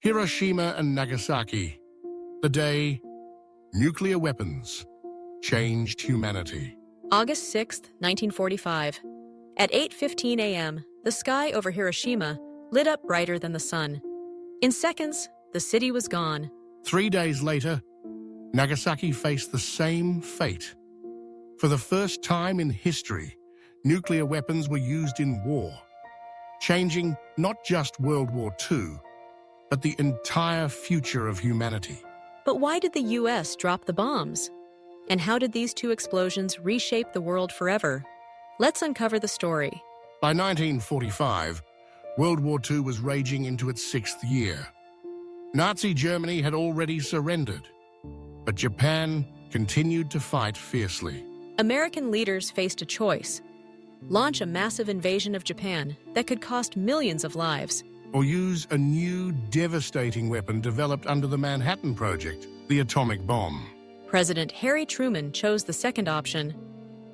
Hiroshima and Nagasaki, the day nuclear weapons changed humanity. August 6, 1945. At 8:15 a.m., the sky over Hiroshima lit up brighter than the sun. In seconds, the city was gone. 3 days later, Nagasaki faced the same fate. For the first time in history, nuclear weapons were used in war, changing not just World War II, but the entire future of humanity. But why did the U.S. drop the bombs? And how did these two explosions reshape the world forever? Let's uncover the story. By 1945, World War II was raging into its 6th year. Nazi Germany had already surrendered, but Japan continued to fight fiercely. American leaders faced a choice: launch a massive invasion of Japan that could cost millions of lives, Or use a new, devastating weapon developed under the Manhattan Project, the atomic bomb. President Harry Truman chose the second option.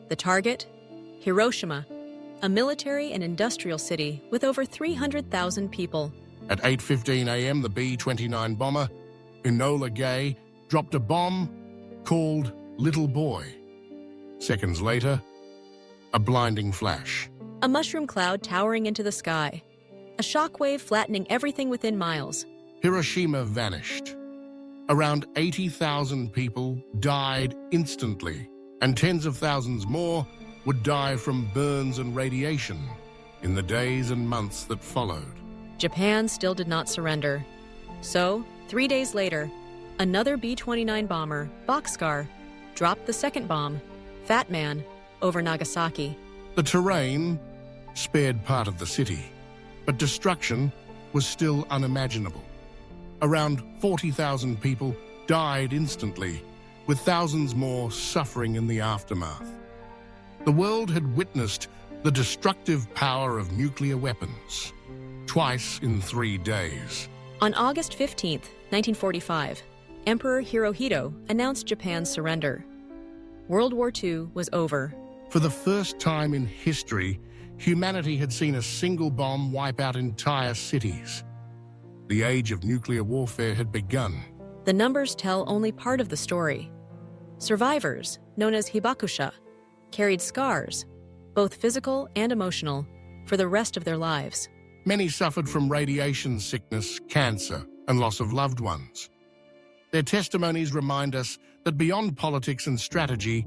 The target? Hiroshima, a military and industrial city with over 300,000 people. At 8:15 a.m., the B-29 bomber, Enola Gay, dropped a bomb called Little Boy. Seconds later, a blinding flash. A mushroom cloud towering into the sky. A shockwave flattening everything within miles. Hiroshima vanished. Around 80,000 people died instantly, and tens of thousands more would die from burns and radiation in the days and months that followed. Japan still did not surrender. So, 3 days later, another B-29 bomber, Boxcar, dropped the second bomb, Fat Man, over Nagasaki. The terrain spared part of the city, but destruction was still unimaginable. Around 40,000 people died instantly, with thousands more suffering in the aftermath. The world had witnessed the destructive power of nuclear weapons, twice in 3 days. On August 15, 1945, Emperor Hirohito announced Japan's surrender. World War II was over. For the first time in history, humanity had seen a single bomb wipe out entire cities. The age of nuclear warfare had begun. The numbers tell only part of the story. Survivors, known as hibakusha, carried scars, both physical and emotional, for the rest of their lives. Many suffered from radiation sickness, cancer, and loss of loved ones. Their testimonies remind us that beyond politics and strategy,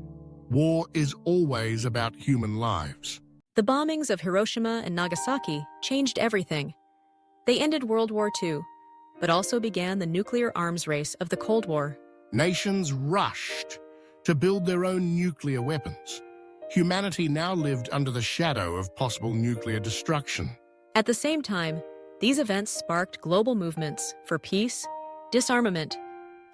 war is always about human lives. The bombings of Hiroshima and Nagasaki changed everything. They ended World War II, but also began the nuclear arms race of the Cold War. Nations rushed to build their own nuclear weapons. Humanity now lived under the shadow of possible nuclear destruction. At the same time, these events sparked global movements for peace, disarmament,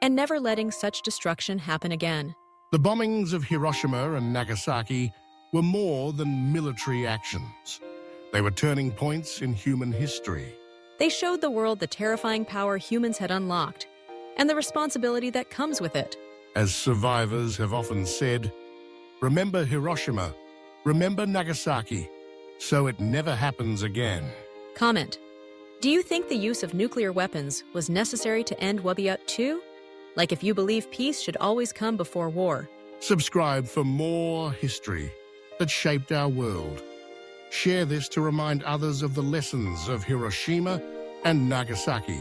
and never letting such destruction happen again. The bombings of Hiroshima and Nagasaki were more than military actions. They were turning points in human history. They showed the world the terrifying power humans had unlocked and the responsibility that comes with it. As survivors have often said, remember Hiroshima, remember Nagasaki, so it never happens again. Comment: do you think the use of nuclear weapons was necessary to end Wubiut too? Like if you believe peace should always come before war. Subscribe for more history that shaped our world. Share this to remind others of the lessons of Hiroshima and Nagasaki.